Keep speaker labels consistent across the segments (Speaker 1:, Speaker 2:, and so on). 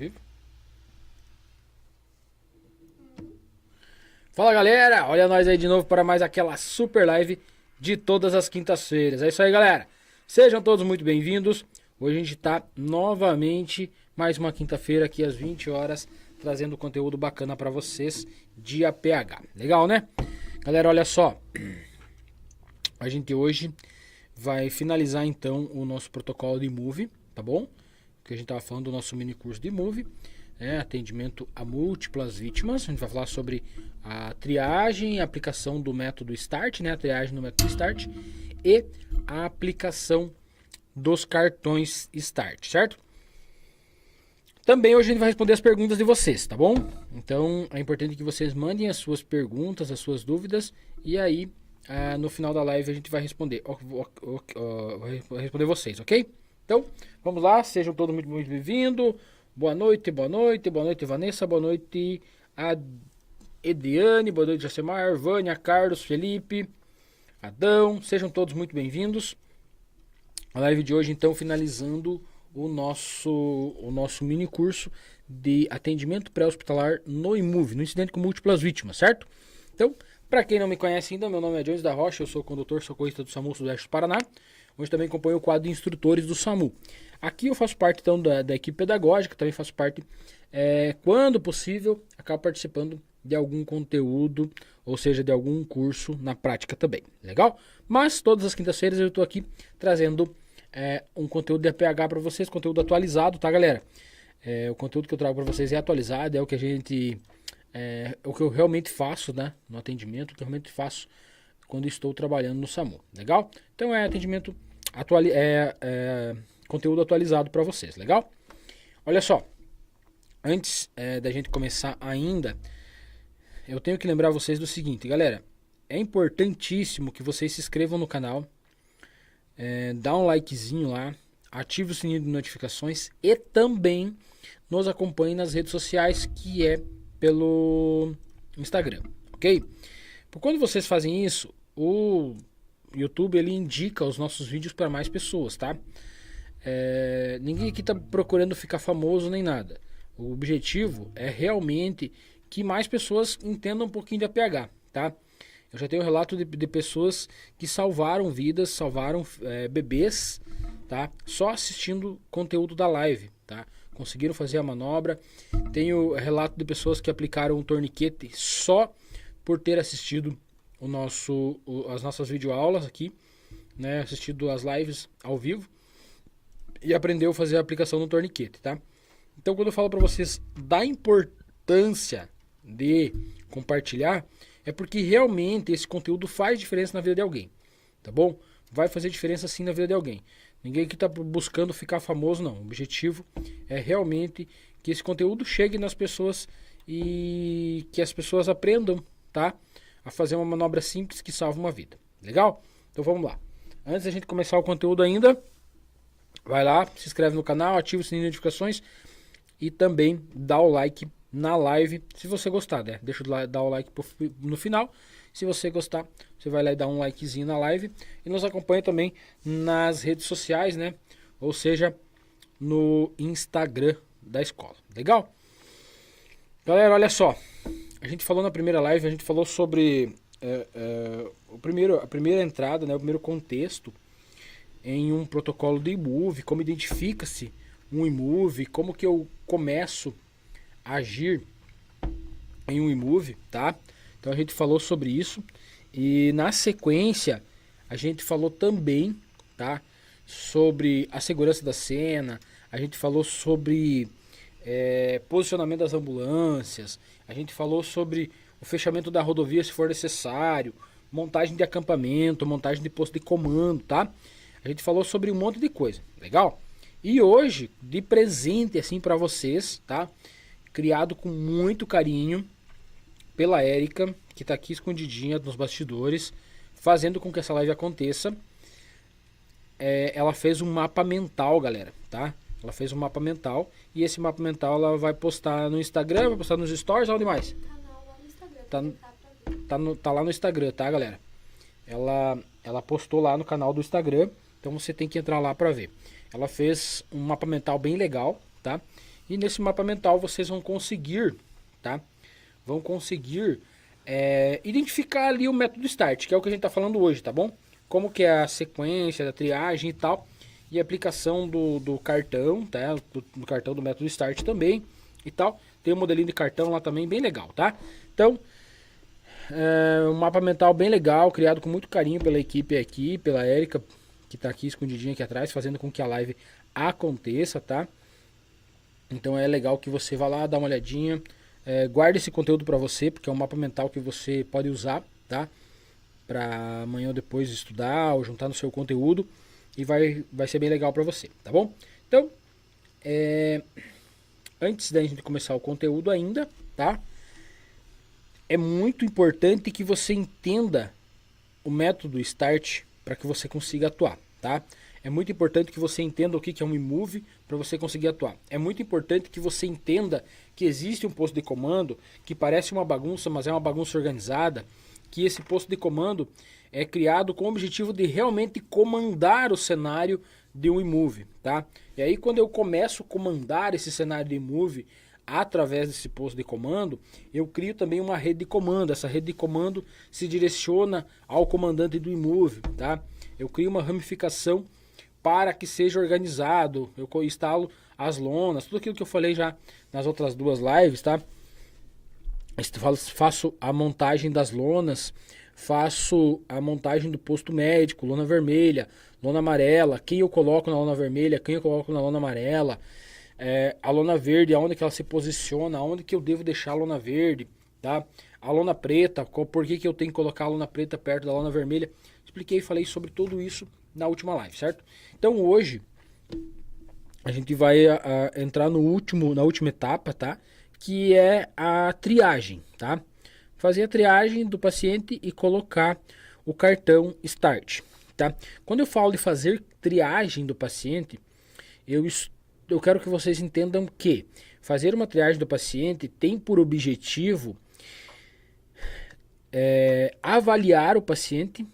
Speaker 1: vivo. Fala galera, olha nós aí de novo para mais aquela super live de todas as quintas-feiras. É isso aí galera, sejam todos muito bem-vindos. Hoje a gente tá novamente mais uma quinta-feira aqui às 20 horas trazendo conteúdo bacana para vocês de APH. Legal, né? Galera, olha só, a gente hoje vai finalizar então o nosso protocolo de Move, tá bom? Que a gente tava falando do nosso mini curso de Move, atendimento a múltiplas vítimas. A gente vai falar sobre a triagem, a aplicação do método START, né? A triagem do método START e a aplicação dos cartões START, certo? Também hoje a gente vai responder as perguntas de vocês, tá bom? Então é importante que vocês mandem as suas perguntas, as suas dúvidas, e aí no final da live a gente vai responder, vai responder vocês, ok? Então vamos lá, sejam todos muito, muito bem-vindos. Boa noite, boa noite, boa noite Vanessa, boa noite a Ediane, boa noite Jacemar, Vânia, Carlos, Felipe, Adão, sejam todos muito bem-vindos. A live de hoje então finalizando o nosso mini curso de atendimento pré-hospitalar no IMUV, no incidente com múltiplas vítimas, certo? Então, para quem não me conhece ainda, meu nome é Jones da Rocha, eu sou condutor socorrista do SAMU Sudeste do Paraná, onde também acompanho o quadro de instrutores do SAMU. Aqui eu faço parte então da equipe pedagógica, também faço parte, quando possível, acabo participando de algum conteúdo, ou seja, de algum curso na prática também, legal? Mas todas as quintas-feiras eu estou aqui trazendo um conteúdo de APH para vocês, conteúdo atualizado, tá galera? O conteúdo que eu trago para vocês é atualizado, é o que a gente, o que eu realmente faço, né, no atendimento, o que eu realmente faço quando estou trabalhando no SAMU, legal? Então é atendimento, conteúdo atualizado para vocês, legal? Olha só, antes da gente começar ainda, eu tenho que lembrar vocês do seguinte, galera, é importantíssimo que vocês se inscrevam no canal, dá um likezinho lá, ative o sininho de notificações e também nos acompanhe nas redes sociais, que é pelo Instagram, ok? Por quando vocês fazem isso, o YouTube ele indica os nossos vídeos para mais pessoas, tá? Ninguém aqui tá procurando ficar famoso nem nada. O objetivo é realmente que mais pessoas entendam um pouquinho de APH, tá? Eu já tenho relato de pessoas que salvaram vidas, salvaram bebês, tá? Só assistindo conteúdo da live, tá? Conseguiram fazer a manobra. Tenho relato de pessoas que aplicaram um torniquete só por ter assistido as nossas videoaulas aqui, né? Assistido as lives ao vivo e aprendeu a fazer a aplicação do torniquete, tá? Então quando eu falo para vocês da importância de compartilhar, é porque realmente esse conteúdo faz diferença na vida de alguém, tá bom? Vai fazer diferença sim na vida de alguém. Ninguém aqui tá buscando ficar famoso, não. O objetivo é realmente que esse conteúdo chegue nas pessoas e que as pessoas aprendam, tá? A fazer uma manobra simples que salva uma vida. Legal? Então vamos lá. Antes da gente começar o conteúdo ainda, vai lá, se inscreve no canal, ativa o sininho de notificações e também dá o like na live, se você gostar, né? Deixa eu dar o like no final. Se você gostar, você vai lá e dá um likezinho na live. E nos acompanha também nas redes sociais, né? Ou seja, no Instagram da escola. Legal? Galera, olha só. A gente falou na primeira live, a gente falou sobre a primeira entrada, né? O primeiro contexto em um protocolo de IMUV, como identifica-se um IMUV, como que eu começo agir em um IMUV, tá? Então a gente falou sobre isso e na sequência a gente falou também, tá? Sobre a segurança da cena, a gente falou sobre posicionamento das ambulâncias, a gente falou sobre o fechamento da rodovia se for necessário, montagem de acampamento, montagem de posto de comando, tá? A gente falou sobre um monte de coisa, legal? E hoje, de presente assim para vocês, tá? Criado com muito carinho pela Érica, que está aqui escondidinha nos bastidores, fazendo com que essa live aconteça. Ela fez um mapa mental, galera, tá? Ela fez um mapa mental e esse mapa mental ela vai postar no Instagram, vai postar nos stories, onde mais?
Speaker 2: Lá no Instagram.
Speaker 1: Tá lá no Instagram, tá, galera? Ela postou lá no canal do Instagram, então você tem que entrar lá para ver. Ela fez um mapa mental bem legal, tá? E nesse mapa mental vocês vão conseguir, tá? Vão conseguir identificar ali o método START, que é o que a gente está falando hoje, tá bom? Como que é a sequência da triagem e tal, e a aplicação do cartão, tá? Do cartão do método START também e tal. Tem um modelinho de cartão lá também bem legal, tá? Então, um mapa mental bem legal, criado com muito carinho pela equipe aqui, pela Érica, que tá aqui escondidinha aqui atrás, fazendo com que a live aconteça, tá? Então é legal que você vá lá, dá uma olhadinha, guarde esse conteúdo para você, porque é um mapa mental que você pode usar, tá? Para amanhã ou depois estudar ou juntar no seu conteúdo, e vai ser bem legal para você, tá bom? Então, antes da gente começar o conteúdo ainda, tá? É muito importante que você entenda o método START para que você consiga atuar, tá? É muito importante que você entenda o que é um eMove para você conseguir atuar. É muito importante que você entenda que existe um posto de comando que parece uma bagunça, mas é uma bagunça organizada, que esse posto de comando é criado com o objetivo de realmente comandar o cenário de um eMove, tá? E aí quando eu começo a comandar esse cenário de eMove através desse posto de comando, eu crio também uma rede de comando. Essa rede de comando se direciona ao comandante do eMove, tá? Eu crio uma ramificação para que seja organizado. Eu instalo as lonas, tudo aquilo que eu falei já nas outras duas lives, tá? Faço a montagem das lonas, faço a montagem do posto médico, lona vermelha, lona amarela, quem eu coloco na lona vermelha, quem eu coloco na lona amarela, a lona verde, aonde que ela se posiciona, aonde que eu devo deixar a lona verde, tá? A lona preta, por que eu tenho que colocar a lona preta perto da lona vermelha. Expliquei e falei sobre tudo isso na última live, certo? Então hoje a gente vai entrar na última etapa, tá? Que é a triagem, tá? Fazer a triagem do paciente e colocar o cartão START, tá? Quando eu falo de fazer triagem do paciente, eu quero que vocês entendam que fazer uma triagem do paciente tem por objetivo avaliar o paciente,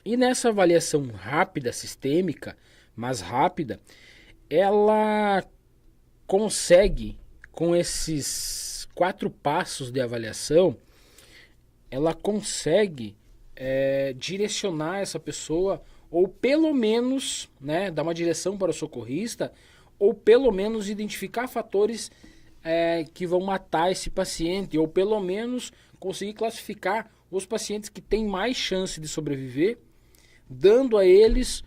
Speaker 1: e nessa avaliação rápida, sistêmica, mas rápida, ela consegue, com esses 4 passos de avaliação, ela consegue direcionar essa pessoa, ou pelo menos, né, dar uma direção para o socorrista, ou pelo menos identificar fatores que vão matar esse paciente, ou pelo menos conseguir classificar os pacientes que têm mais chance de sobreviver, dando a eles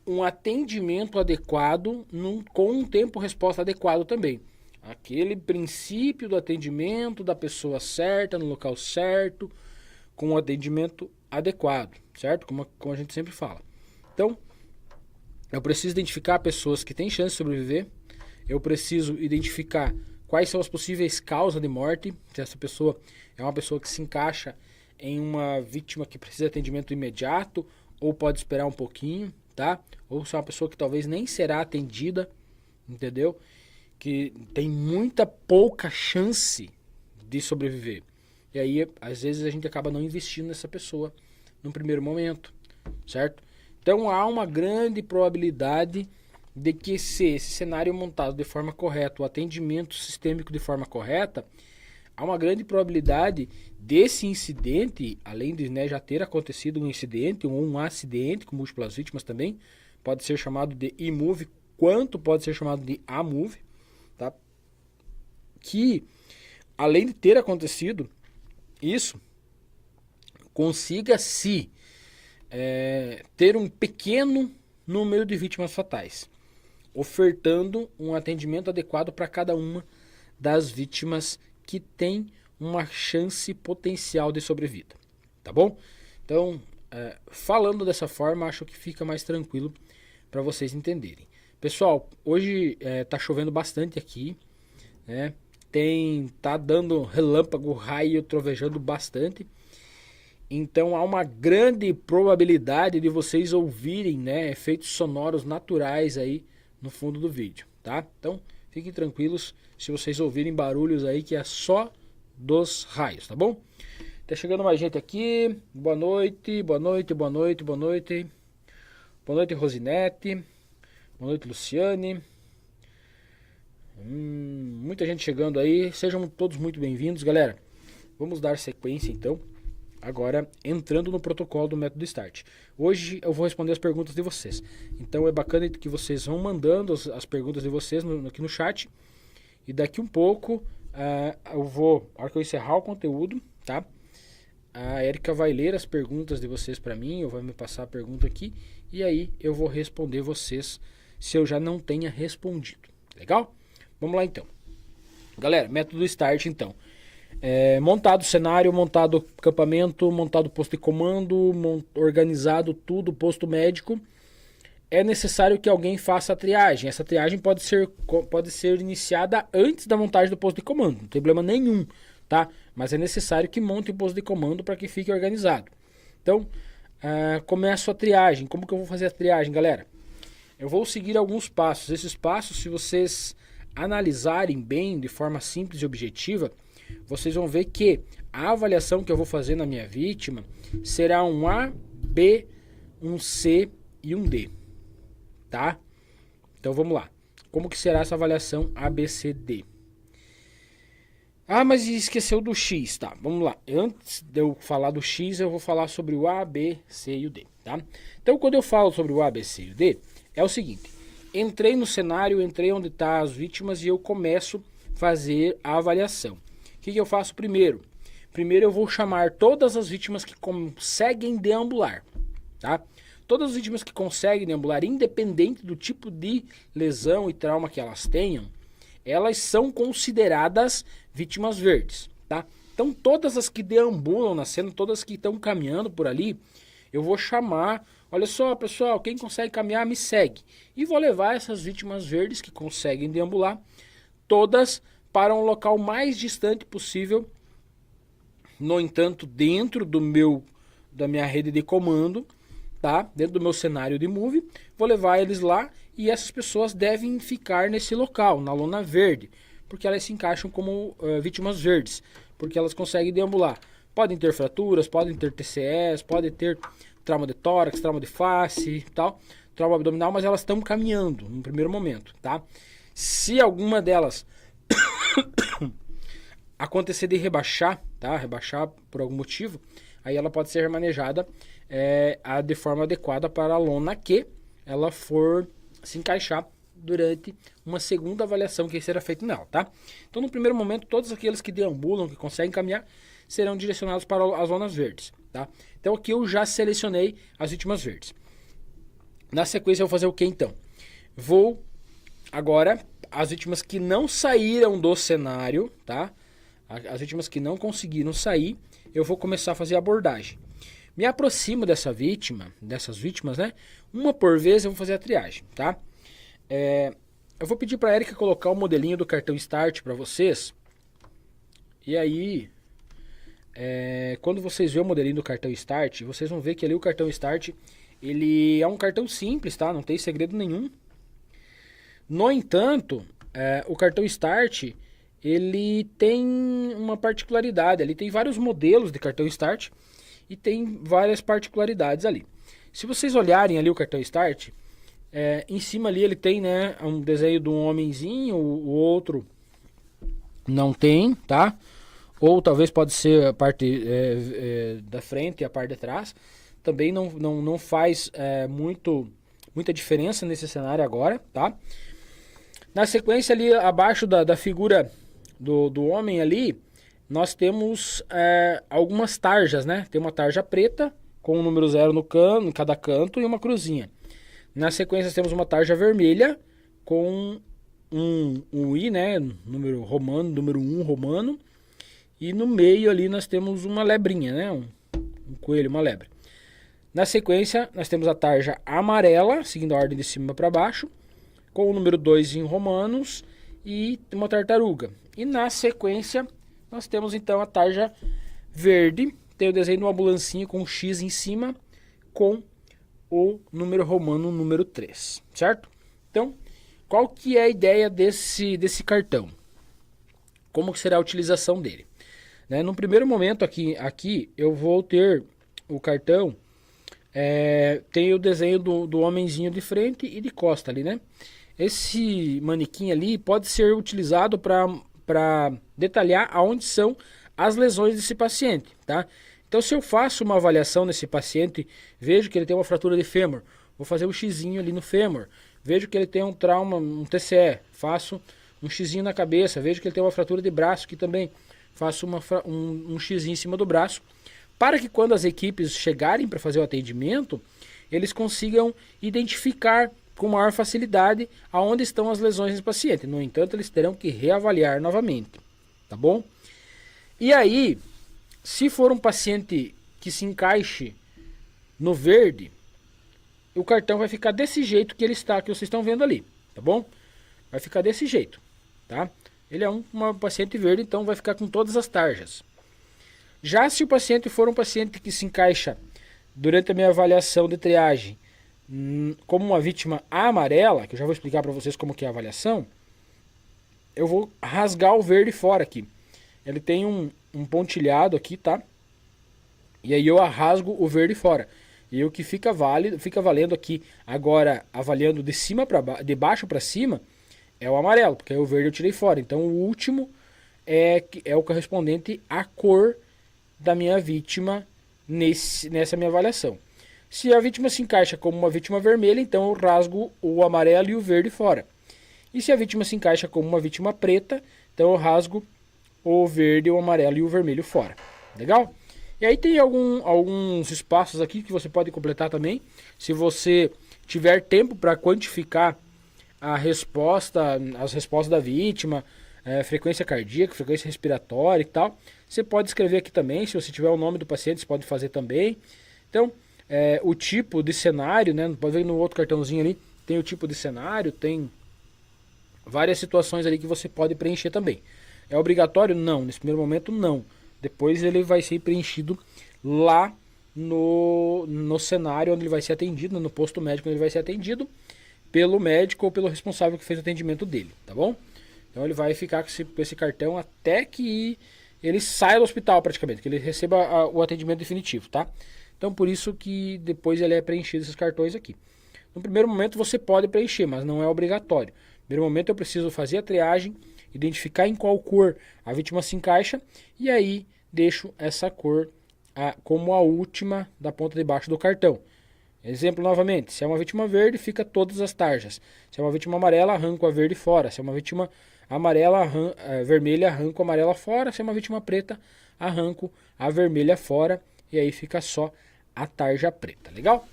Speaker 1: um atendimento adequado com um tempo-resposta adequado também. Aquele princípio do atendimento da pessoa certa, no local certo, com um atendimento adequado, certo? Como a gente sempre fala. Então, eu preciso identificar pessoas que têm chance de sobreviver. Eu preciso identificar quais são as possíveis causas de morte. Se essa pessoa é uma pessoa que se encaixa em uma vítima que precisa de atendimento imediato, ou pode esperar um pouquinho, tá? Ou se é uma pessoa que talvez nem será atendida, entendeu? Que tem pouca chance de sobreviver. E aí, às vezes, a gente acaba não investindo nessa pessoa no primeiro momento, certo? Então, há uma grande probabilidade de que, se esse cenário montado de forma correta, o atendimento sistêmico de forma correta, há uma grande probabilidade desse incidente, além de, né, já ter acontecido um incidente ou um acidente com múltiplas vítimas também, pode ser chamado de eMove, quanto pode ser chamado de aMove, tá? Que, além de ter acontecido isso, consiga ter um pequeno número de vítimas fatais, ofertando um atendimento adequado para cada uma das vítimas que tem uma chance potencial de sobrevida, tá bom? Então, falando dessa forma, acho que fica mais tranquilo para vocês entenderem. Pessoal, hoje tá chovendo bastante aqui, né? Tá dando relâmpago, raio, trovejando bastante. Então há uma grande probabilidade de vocês ouvirem, né, efeitos sonoros naturais aí no fundo do vídeo, tá? Então fiquem tranquilos se vocês ouvirem barulhos aí, que é só dos raios, tá bom? Tá chegando mais gente aqui. Boa noite, boa noite, boa noite, boa noite. Boa noite, Rosinete. Boa noite, Luciane. Muita gente chegando aí, sejam todos muito bem-vindos, galera. Vamos dar sequência então, agora entrando no protocolo do método START. Hoje eu vou responder as perguntas de vocês, então é bacana que vocês vão mandando as perguntas de vocês aqui no chat, e daqui um pouco eu vou, na hora que eu encerrar o conteúdo, tá? A Erika vai ler as perguntas de vocês para mim, ou vai me passar a pergunta aqui, e aí eu vou responder vocês se eu já não tenha respondido. Legal? Vamos lá então. Galera, método START então. Montado o cenário, montado o acampamento, montado o posto de comando, organizado tudo, posto médico. É necessário que alguém faça a triagem. Essa triagem pode ser iniciada antes da montagem do posto de comando, não tem problema nenhum, tá? Mas é necessário que monte o posto de comando para que fique organizado. Então, começo a triagem. Como que eu vou fazer a triagem, galera? Eu vou seguir alguns passos. Esses passos, se vocês analisarem bem, de forma simples e objetiva, vocês vão ver que a avaliação que eu vou fazer na minha vítima será um A, B, um C e um D, tá? Então vamos lá. Como que será essa avaliação A, B, C, D? Ah, mas esqueceu do X, tá? Vamos lá. Antes de eu falar do X, eu vou falar sobre o A, B, C e o D, tá? Então quando eu falo sobre o A, B, C e o D, é o seguinte: entrei no cenário, entrei onde estão as vítimas e eu começo a fazer a avaliação. O que eu faço primeiro? Primeiro eu vou chamar todas as vítimas que conseguem deambular, tá? Todas as vítimas que conseguem deambular, independente do tipo de lesão e trauma que elas tenham, elas são consideradas vítimas verdes, tá? Então todas as que deambulam na cena, todas que estão caminhando por ali, eu vou chamar: olha só, pessoal, quem consegue caminhar me segue. E vou levar essas vítimas verdes que conseguem deambular, todas para um local mais distante possível. No entanto, dentro da minha rede de comando, tá? Dentro do meu cenário de move, vou levar eles lá e essas pessoas devem ficar nesse local, na lona verde, porque elas se encaixam como vítimas verdes, porque elas conseguem deambular. Podem ter fraturas, podem ter TCS, podem ter trauma de tórax, trauma de face, tal, trauma abdominal, mas elas estão caminhando no primeiro momento, tá? Se alguma delas acontecer de rebaixar, tá? Rebaixar por algum motivo, aí ela pode ser remanejada de forma adequada para a lona que ela for se encaixar durante uma segunda avaliação que será feita nela, tá? Então, no primeiro momento, todos aqueles que deambulam, que conseguem caminhar, serão direcionados para as zonas verdes, tá? Então aqui eu já selecionei as vítimas verdes. Na sequência eu vou fazer o que então? Vou agora, as vítimas que não saíram do cenário, tá? As vítimas que não conseguiram sair, eu vou começar a fazer a abordagem. Me aproximo dessas vítimas, né? Uma por vez eu vou fazer a triagem, tá? Eu vou pedir para a Erika colocar o modelinho do cartão START para vocês. E aí, quando vocês verem o modelinho do cartão START, vocês vão ver que ali o cartão START, ele é um cartão simples, tá? Não tem segredo nenhum. No entanto, o cartão START, ele tem uma particularidade. Ele tem vários modelos de cartão START e tem várias particularidades ali. Se vocês olharem ali o cartão START, em cima ali ele tem, né, um desenho de um homenzinho, o outro não tem, tá? Ou talvez pode ser a parte da frente e a parte de trás. Também não faz muita diferença nesse cenário agora, tá? Na sequência ali abaixo da figura do homem ali, nós temos algumas tarjas, né? Tem uma tarja preta com o número 0 em cada canto e uma cruzinha. Na sequência temos uma tarja vermelha com um I, né? Número romano, número 1 romano. E no meio ali nós temos uma lebrinha, né? Um coelho, uma lebre. Na sequência nós temos a tarja amarela, seguindo a ordem de cima para baixo, com o número 2 em romanos e uma tartaruga. E na sequência nós temos então a tarja verde, tem o desenho de uma ambulancinha com um X em cima, com o número romano número 3, certo? Então, qual que é a ideia desse cartão? Como que será a utilização dele? No primeiro momento aqui eu vou ter o cartão, tem o desenho do homenzinho de frente e de costa ali, né? esse manequim ali pode ser utilizado para detalhar aonde são as lesões desse paciente, tá? Então, se eu faço uma avaliação nesse paciente, vejo que ele tem uma fratura de fêmur, vou fazer um xizinho ali no fêmur. Vejo que ele tem um trauma, um TCE, faço um xizinho na cabeça. Vejo que ele tem uma fratura de braço, que também faço um xizinho em cima do braço, para que quando as equipes chegarem para fazer o atendimento, eles consigam identificar com maior facilidade aonde estão as lesões desse paciente. No entanto, eles terão que reavaliar novamente, tá bom? E aí, se for um paciente que se encaixe no verde, o cartão vai ficar desse jeito que ele está, que vocês estão vendo ali, tá bom? Vai ficar desse jeito, tá? Ele é uma paciente verde, então vai ficar com todas as tarjas. Já se o paciente for um paciente que se encaixa durante a minha avaliação de triagem como uma vítima amarela, que eu já vou explicar para vocês como que é a avaliação, eu vou rasgar o verde fora aqui. Ele tem um pontilhado aqui, tá? E aí eu rasgo o verde fora. E o que fica valendo aqui, agora avaliando de baixo para cima, é o amarelo, porque aí o verde eu tirei fora. Então o último é o correspondente à cor da minha vítima nessa minha avaliação. Se a vítima se encaixa como uma vítima vermelha, então eu rasgo o amarelo e o verde fora. E se a vítima se encaixa como uma vítima preta, então eu rasgo o verde, o amarelo e o vermelho fora. Legal? E aí tem alguns espaços aqui que você pode completar também. Se você tiver tempo para quantificar as respostas da vítima, frequência cardíaca, frequência respiratória e tal, você pode escrever aqui também. Se você tiver o nome do paciente, você pode fazer também. Então, o tipo de cenário, né? Pode ver no outro cartãozinho ali, tem o tipo de cenário, tem várias situações ali que você pode preencher também. É obrigatório? Não, nesse primeiro momento não. Depois ele vai ser preenchido lá no cenário onde ele vai ser atendido, no posto médico onde ele vai ser atendido pelo médico ou pelo responsável que fez o atendimento dele, tá bom? Então ele vai ficar com esse cartão até que ele saia do hospital praticamente, que ele receba o atendimento definitivo, tá? Então por isso que depois ele é preenchido esses cartões aqui. No primeiro momento você pode preencher, mas não é obrigatório. No primeiro momento eu preciso fazer a triagem, identificar em qual cor a vítima se encaixa e aí deixo essa cor como a última da ponta de baixo do cartão. Exemplo novamente, se é uma vítima verde, fica todas as tarjas. Se é uma vítima amarela, arranco a verde fora. Se é uma vítima vermelha, arranco a amarela fora. Se é uma vítima preta, arranco a vermelha fora. E aí fica só a tarja preta, legal?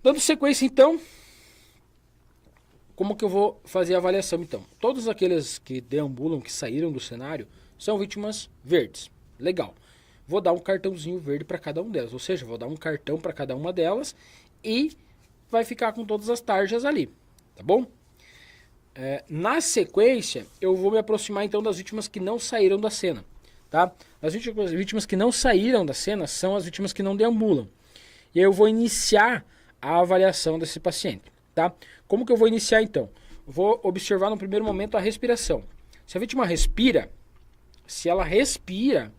Speaker 1: Dando sequência então, como que eu vou fazer a avaliação então? Todos aqueles que deambulam, que saíram do cenário, são vítimas verdes. Legal. Vou dar um cartãozinho verde para cada um delas. Ou seja, vou dar um cartão para cada uma delas e vai ficar com todas as tarjas ali. Tá bom? Na sequência, eu vou me aproximar então das vítimas que não saíram da cena. Tá? As vítimas que não saíram da cena são as vítimas que não deambulam. E aí eu vou iniciar a avaliação desse paciente. Tá? Como que eu vou iniciar então? Vou observar no primeiro momento a respiração. Se a vítima respira, se ela respira,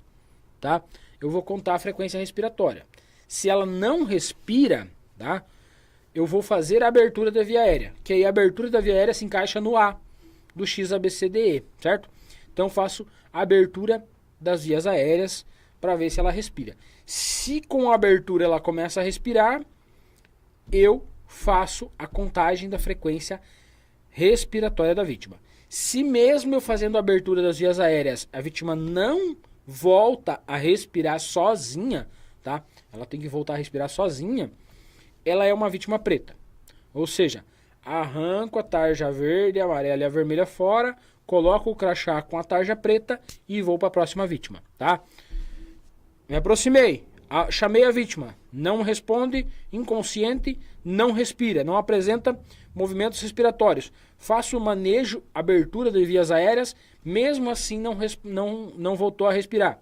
Speaker 1: tá? Eu vou contar a frequência respiratória. Se ela não respira, tá? Eu vou fazer a abertura da via aérea, que aí a abertura da via aérea se encaixa no A do XABCDE, certo? Então eu faço a abertura das vias aéreas para ver se ela respira. Se com a abertura ela começa a respirar, eu faço a contagem da frequência respiratória da vítima. Se mesmo eu fazendo a abertura das vias aéreas, a vítima não volta a respirar sozinha, tá? Ela tem que voltar a respirar sozinha. Ela é uma vítima preta. Ou seja, arranco a tarja verde, a amarela e a vermelha fora, coloco o crachá com a tarja preta e vou para a próxima vítima, tá? Me aproximei, chamei a vítima, não responde, inconsciente, não respira, não apresenta movimentos respiratórios. Faço o manejo, abertura de vias aéreas, mesmo assim não voltou a respirar.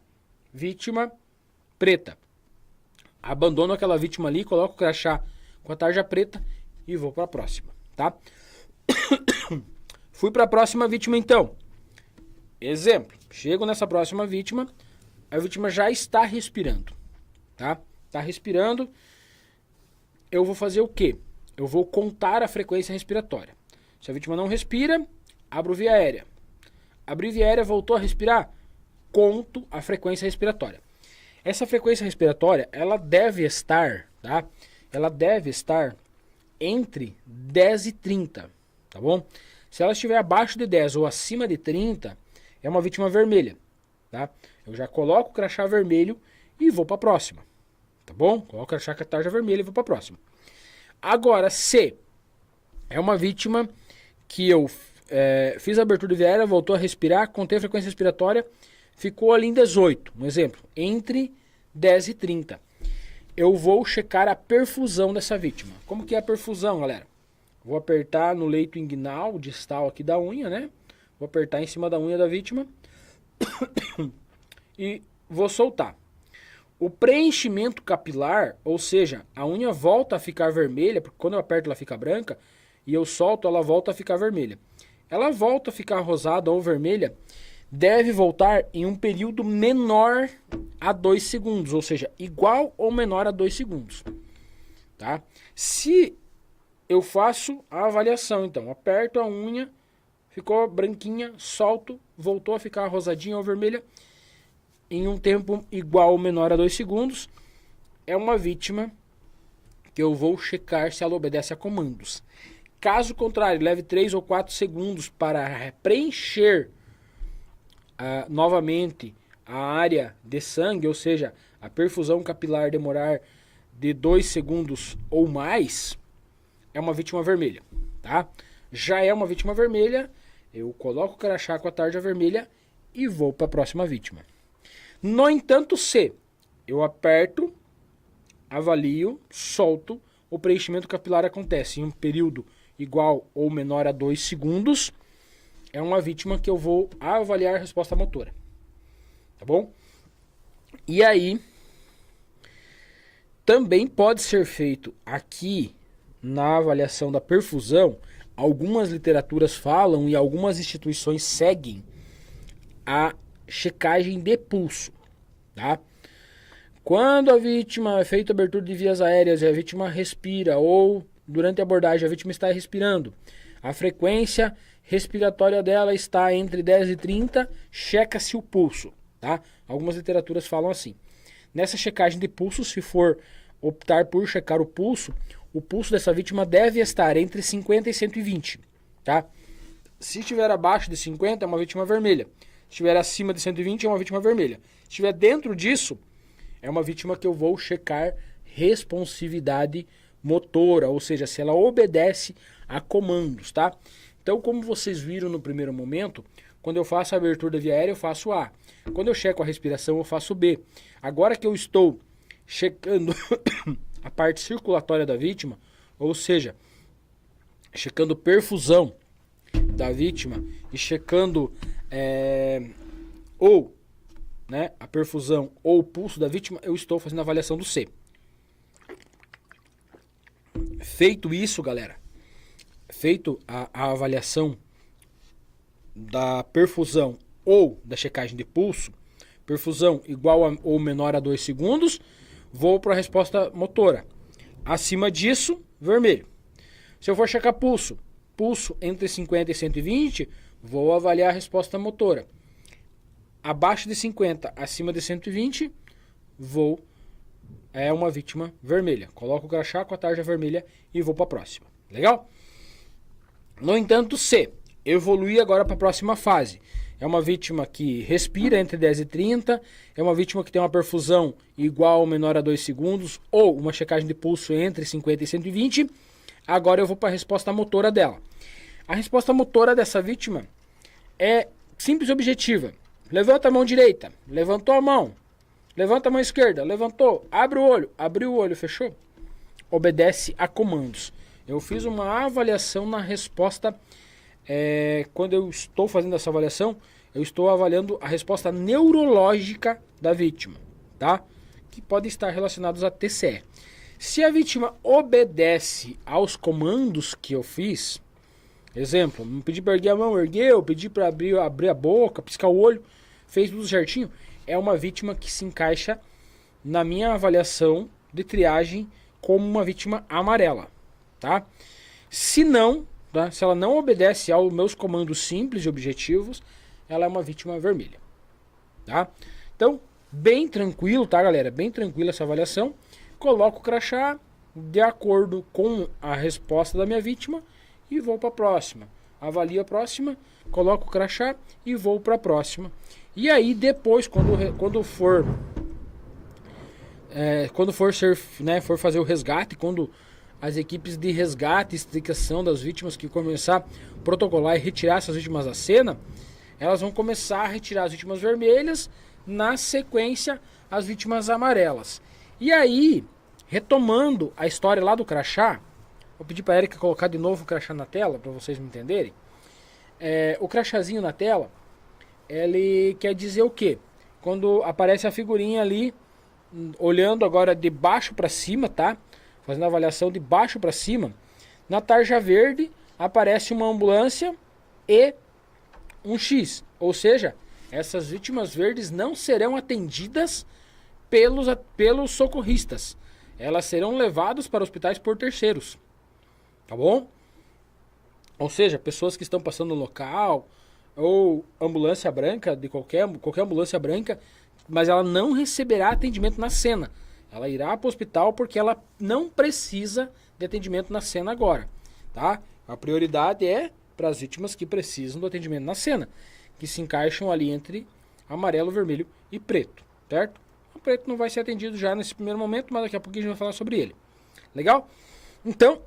Speaker 1: Vítima preta. Abandono aquela vítima ali, coloco o crachá com a tarja preta e vou para a próxima, tá? Fui para a próxima vítima então. Exemplo, chego nessa próxima vítima, a vítima já está respirando, tá? Está respirando. Eu vou fazer o quê? Eu vou contar a frequência respiratória. Se a vítima não respira, abro via aérea. Abri via aérea, voltou a respirar, conto a frequência respiratória. Essa frequência respiratória, ela deve estar, tá? Ela deve estar entre 10 e 30, tá bom? Se ela estiver abaixo de 10 ou acima de 30, é uma vítima vermelha, tá? Eu já coloco o crachá vermelho e vou para a próxima, tá bom? Coloco o crachá com a tarja vermelha e vou para a próxima. Agora, se é uma vítima que eu fiz a abertura de via aérea, voltou a respirar, contei a frequência respiratória, ficou ali em 18, um exemplo, entre 10 e 30. Eu vou checar a perfusão dessa vítima. Como que é a perfusão, galera? Vou apertar no leito inguinal, distal aqui da unha, né? Vou apertar em cima da unha da vítima e vou soltar. O preenchimento capilar, ou seja, a unha volta a ficar vermelha, porque quando eu aperto ela fica branca, e eu solto ela volta a ficar vermelha. Ela volta a ficar rosada ou vermelha, deve voltar em um período menor a 2 segundos, ou seja, igual ou menor a 2 segundos. Tá? Se eu faço a avaliação, então, aperto a unha, ficou branquinha, solto, voltou a ficar rosadinha ou vermelha, em um tempo igual ou menor a 2 segundos, é uma vítima que eu vou checar se ela obedece a comandos. Caso contrário, leve 3 ou 4 segundos para preencher novamente a área de sangue, ou seja, a perfusão capilar demorar de 2 segundos ou mais, é uma vítima vermelha, tá? Já é uma vítima vermelha, eu coloco o crachá com a tarja vermelha e vou para a próxima vítima. No entanto, se eu aperto, avalio, solto, o preenchimento capilar acontece em um período igual ou menor a 2 segundos, é uma vítima que eu vou avaliar a resposta motora. Tá bom? E aí, também pode ser feito aqui na avaliação da perfusão, algumas literaturas falam e algumas instituições seguem a checagem de pulso, tá? Quando a vítima é feita abertura de vias aéreas e a vítima respira, ou durante a abordagem a vítima está respirando, a frequência respiratória dela está entre 10 e 30, checa-se o pulso, tá? Algumas literaturas falam assim. Nessa checagem de pulso, se for optar por checar o pulso dessa vítima deve estar entre 50 e 120, tá? Se estiver abaixo de 50, é uma vítima vermelha. Se estiver acima de 120, é uma vítima vermelha. Se estiver dentro disso, é uma vítima que eu vou checar responsividade motora, ou seja, se ela obedece a comandos, tá? Então, como vocês viram no primeiro momento, quando eu faço a abertura da via aérea, eu faço A. Quando eu checo a respiração, eu faço B. Agora que eu estou checando a parte circulatória da vítima, ou seja, checando perfusão da vítima e checando a perfusão ou o pulso da vítima, eu estou fazendo a avaliação do C. Feito isso, galera, feito a avaliação da perfusão ou da checagem de pulso, perfusão igual a, ou menor a 2 segundos, vou para a resposta motora. Acima disso, vermelho. Se eu for checar pulso entre 50 e 120, vou avaliar a resposta motora. Abaixo de 50, acima de 120, é uma vítima vermelha. Coloco o crachá com a tarja vermelha e vou para a próxima. Legal? No entanto, se evoluir agora para a próxima fase, é uma vítima que respira entre 10 e 30, é uma vítima que tem uma perfusão igual ou menor a 2 segundos, ou uma checagem de pulso entre 50 e 120, agora eu vou para a resposta motora dela. A resposta motora dessa vítima é simples e objetiva. Levanta a mão direita, levantou a mão, levanta a mão esquerda, levantou, abre o olho, abriu o olho, fechou? Obedece a comandos. Eu fiz uma avaliação na resposta, quando eu estou fazendo essa avaliação, eu estou avaliando a resposta neurológica da vítima, tá? Que pode estar relacionados a TCE. Se a vítima obedece aos comandos que eu fiz, exemplo, me pedi para erguer a mão, ergueu, pedi para abrir a boca, piscar o olho, fez tudo certinho, é uma vítima que se encaixa na minha avaliação de triagem como uma vítima amarela, tá? Se não, tá? Se ela não obedece aos meus comandos simples e objetivos, ela é uma vítima vermelha, tá? Então, bem tranquilo, tá, galera? Bem tranquila essa avaliação. Coloco o crachá de acordo com a resposta da minha vítima e vou para a próxima. Avalio a próxima, coloco o crachá e vou para a próxima. E aí depois, quando for for fazer o resgate, quando as equipes de resgate e explicação das vítimas que começar a protocolar e retirar essas vítimas da cena, elas vão começar a retirar as vítimas vermelhas, na sequência as vítimas amarelas. E aí, retomando a história lá do crachá, vou pedir para a Erika colocar de novo o crachá na tela para vocês me entenderem. O crachazinho na tela, ele quer dizer o quê? Quando aparece a figurinha ali, olhando agora de baixo para cima, tá? Fazendo a avaliação de baixo para cima, na tarja verde aparece uma ambulância e um X. Ou seja, essas vítimas verdes não serão atendidas pelos socorristas. Elas serão levadas para hospitais por terceiros. Tá bom? Ou seja, pessoas que estão passando no local, ou ambulância branca, de qualquer ambulância branca, mas ela não receberá atendimento na cena. Ela irá para o hospital porque ela não precisa de atendimento na cena agora, tá? A prioridade é para as vítimas que precisam do atendimento na cena, que se encaixam ali entre amarelo, vermelho e preto, certo? O preto não vai ser atendido já nesse primeiro momento, mas daqui a pouquinho a gente vai falar sobre ele. Legal? Então,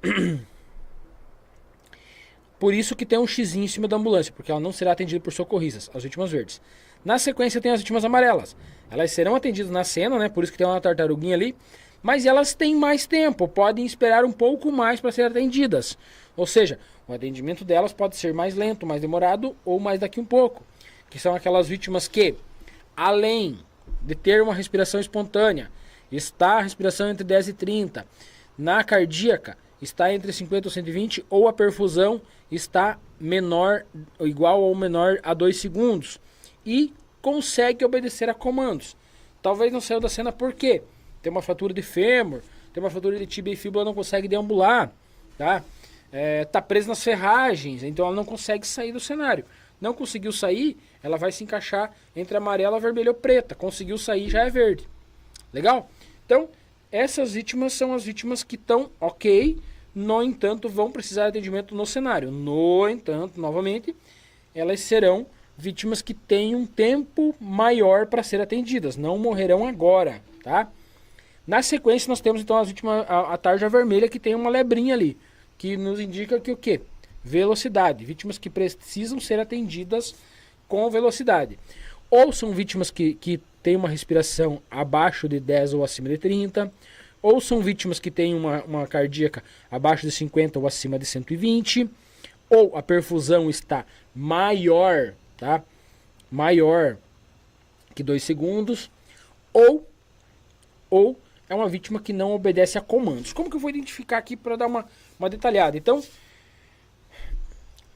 Speaker 1: por isso que tem um xizinho em cima da ambulância, porque ela não será atendida por socorristas, as vítimas verdes. Na sequência tem as vítimas amarelas. Elas serão atendidas na cena, né? Por isso que tem uma tartaruguinha ali. Mas elas têm mais tempo, podem esperar um pouco mais para serem atendidas. Ou seja, o atendimento delas pode ser mais lento, mais demorado ou mais daqui um pouco. Que são aquelas vítimas que, além de ter uma respiração espontânea, está a respiração entre 10 e 30. Na cardíaca, está entre 50 e 120, ou a perfusão está menor, igual ou menor a 2 segundos. E consegue obedecer a comandos. Talvez não saiu da cena por quê? Tem uma fratura de fêmur, tem uma fratura de tíbia e fíbula, não consegue deambular, tá? Tá presa nas ferragens, então ela não consegue sair do cenário. Não conseguiu sair, ela vai se encaixar entre amarela, vermelha ou preta. Conseguiu sair, já é verde. Legal? Então, essas vítimas são as vítimas que estão ok, no entanto, vão precisar de atendimento no cenário. No entanto, novamente, elas serão vítimas que têm um tempo maior para ser atendidas, não morrerão agora, tá? Na sequência nós temos então as vítimas, a tarja vermelha, que tem uma lebrinha ali, que nos indica que o quê? Velocidade, vítimas que precisam ser atendidas com velocidade. Ou são vítimas que têm uma respiração abaixo de 10 ou acima de 30, ou são vítimas que têm uma cardíaca abaixo de 50 ou acima de 120, ou a perfusão está maior, tá? Maior que 2 segundos, ou é uma vítima que não obedece a comandos. Como que eu vou identificar aqui para dar uma detalhada? Então,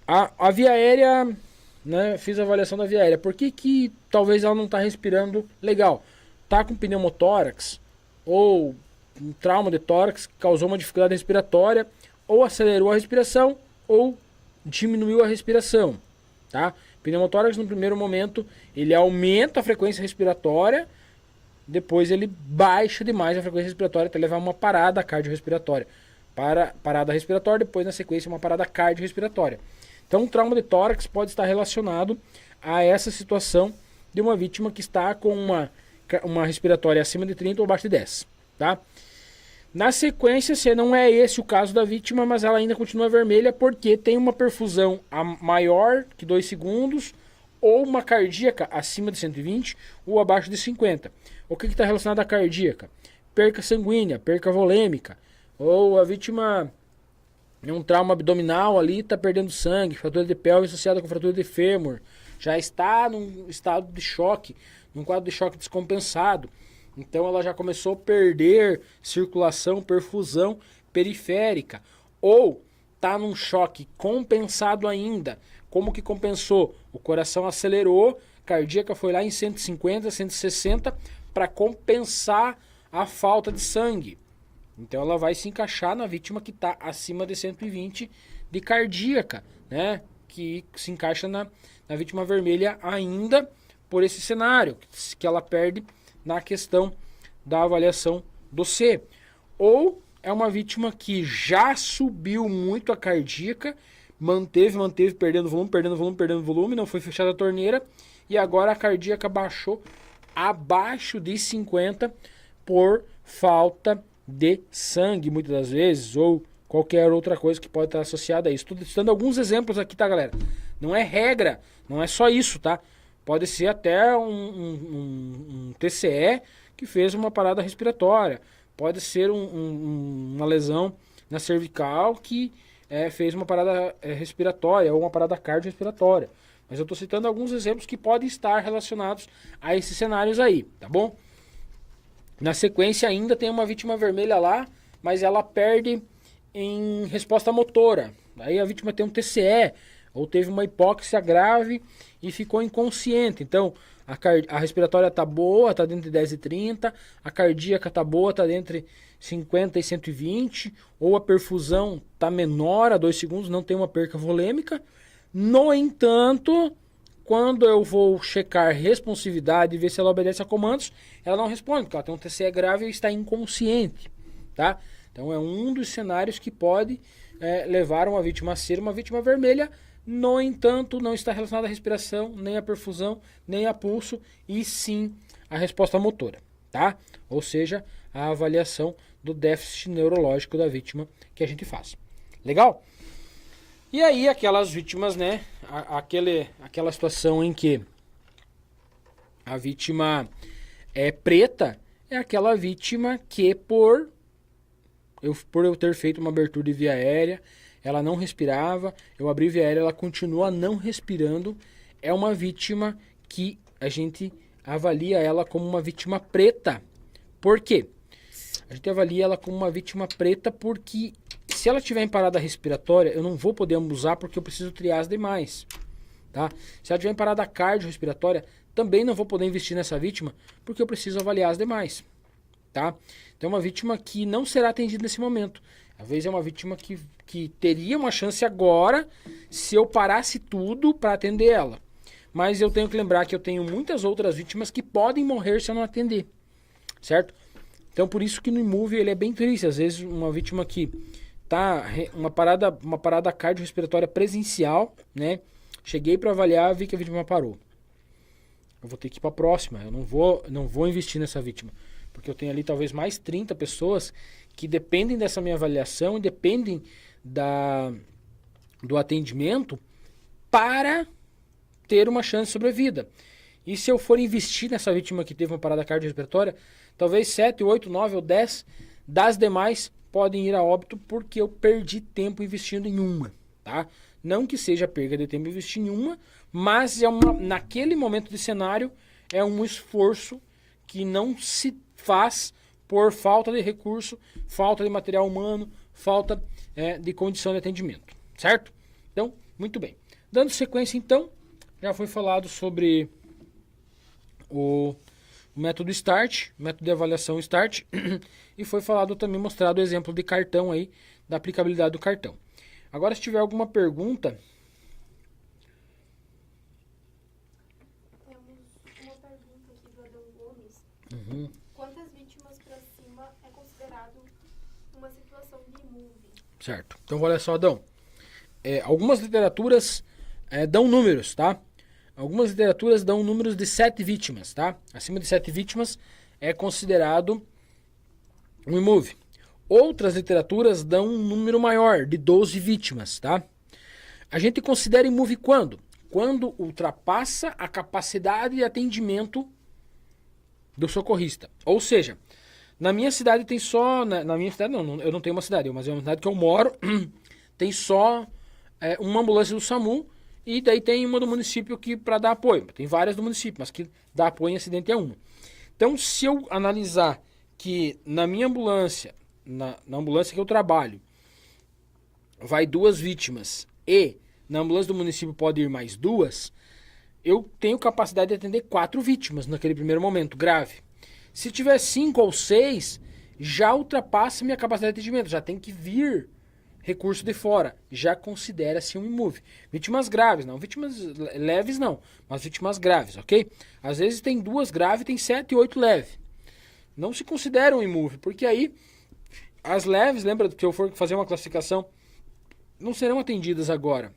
Speaker 1: a via aérea, né, fiz a avaliação da via aérea. Por que talvez ela não está respirando legal? Tá com pneumotórax, ou um trauma de tórax que causou uma dificuldade respiratória, ou acelerou a respiração, ou diminuiu a respiração, tá? Pneumotórax, no primeiro momento, ele aumenta a frequência respiratória, depois ele baixa demais a frequência respiratória até levar uma parada cardiorrespiratória. Parada respiratória, depois na sequência uma parada cardiorrespiratória. Então, o trauma de tórax pode estar relacionado a essa situação de uma vítima que está com uma respiratória acima de 30 ou abaixo de 10, tá? Na sequência, se não é esse o caso da vítima, mas ela ainda continua vermelha porque tem uma perfusão maior que 2 segundos, ou uma cardíaca acima de 120 ou abaixo de 50. O que está relacionado à cardíaca? Perca sanguínea, perca volêmica, ou a vítima tem um trauma abdominal ali, está perdendo sangue, fratura de pelve associada com fratura de fêmur, já está num estado de choque, num quadro de choque descompensado. Então ela já começou a perder circulação, perfusão periférica. Ou está num choque compensado ainda. Como que compensou? O coração acelerou, cardíaca foi lá em 150, 160 para compensar a falta de sangue. Então ela vai se encaixar na vítima que está acima de 120 de cardíaca, né? Que se encaixa na vítima vermelha ainda por esse cenário, que ela perde na questão da avaliação do C. Ou é uma vítima que já subiu muito a cardíaca, manteve, perdendo volume, não foi fechada a torneira, e agora a cardíaca baixou abaixo de 50 por falta de sangue, muitas das vezes, ou qualquer outra coisa que pode estar associada a isso. Estou citando alguns exemplos aqui, tá, galera? Não é regra, não é só isso, tá? Pode ser até um TCE que fez uma parada respiratória. Pode ser uma lesão na cervical que fez uma parada respiratória ou uma parada cardiorrespiratória. Mas eu estou citando alguns exemplos que podem estar relacionados a esses cenários aí, tá bom? Na sequência ainda tem uma vítima vermelha lá, mas ela perde em resposta motora. Aí a vítima tem um TCE ou teve uma hipóxia grave e ficou inconsciente. Então a respiratória está boa, está dentro de 10 e 30, a cardíaca está boa, está entre 50 e 120, ou a perfusão está menor a 2 segundos, não tem uma perca volêmica. No entanto, quando eu vou checar responsividade e ver se ela obedece a comandos, ela não responde, porque ela tem um TCE grave e está inconsciente, tá? Então é um dos cenários que pode levar uma vítima a ser uma vítima vermelha. No entanto, não está relacionado à respiração, nem à perfusão, nem a pulso, e sim a resposta motora, tá? Ou seja, a avaliação do déficit neurológico da vítima que a gente faz. Legal? E aí aquelas vítimas, né? Aquela situação em que a vítima é preta é aquela vítima que por eu ter feito uma abertura de via aérea, ela não respirava, eu abri via aérea, ela continua não respirando, é uma vítima que a gente avalia ela como uma vítima preta. Por quê? A gente avalia ela como uma vítima preta porque se ela tiver em parada respiratória, eu não vou poder ambusar porque eu preciso triar as demais, tá? Se ela tiver em parada cardiorrespiratória, também não vou poder investir nessa vítima porque eu preciso avaliar as demais, tá? Então é uma vítima que não será atendida nesse momento. Às vezes é uma vítima que teria uma chance agora se eu parasse tudo para atender ela. Mas eu tenho que lembrar que eu tenho muitas outras vítimas que podem morrer se eu não atender, certo? Então por isso que no Imove ele é bem triste. Às vezes uma vítima que tá uma parada cardiorrespiratória presencial, né? Cheguei para avaliar, vi que a vítima parou. Eu vou ter que ir para a próxima. Eu não vou investir nessa vítima, porque eu tenho ali talvez mais 30 pessoas que dependem dessa minha avaliação e dependem do atendimento para ter uma chance de sobrevida. E se eu for investir nessa vítima que teve uma parada cardiorrespiratória, talvez 7, 8, 9 ou 10 das demais podem ir a óbito porque eu perdi tempo investindo em uma, tá? Não que seja perda de tempo investir em uma, mas naquele momento de cenário é um esforço que não se faz por falta de recurso, falta de material humano, falta de condição de atendimento, certo? Então, muito bem. Dando sequência, então, já foi falado sobre o método START, método de avaliação START, e foi falado também, mostrado o exemplo de cartão aí, da aplicabilidade do cartão. Agora, se tiver alguma pergunta...
Speaker 2: Temos uma pergunta aqui do Adão Gomes.
Speaker 1: Uhum.
Speaker 2: Quantas vítimas para cima é considerado uma situação de Imove?
Speaker 1: Certo. Então, olha só, Adão. Algumas literaturas dão números, tá? Algumas literaturas dão números de 7 vítimas, tá? Acima de 7 vítimas é considerado um Imove. Outras literaturas dão um número maior, de 12 vítimas, tá? A gente considera Imove quando? Quando ultrapassa a capacidade de atendimento do socorrista. Ou seja, na minha cidade tem só... Na minha cidade não, eu não tenho uma cidade, mas é uma cidade que eu moro, tem só uma ambulância do SAMU e daí tem uma do município que para dar apoio. Tem várias do município, mas que dá apoio em acidente é uma. Então, se eu analisar que na minha ambulância, na ambulância que eu trabalho, vai 2 vítimas e na ambulância do município pode ir mais 2, eu tenho capacidade de atender 4 vítimas naquele primeiro momento, grave. Se tiver 5 ou 6, já ultrapassa minha capacidade de atendimento, já tem que vir recurso de fora, já considera-se um imove. Vítimas graves, não. Vítimas leves, não. Mas vítimas graves, ok? Às vezes tem 2 graves, tem 7 e 8 leves. Não se considera um imove, porque aí as leves, lembra que eu for fazer uma classificação, não serão atendidas agora,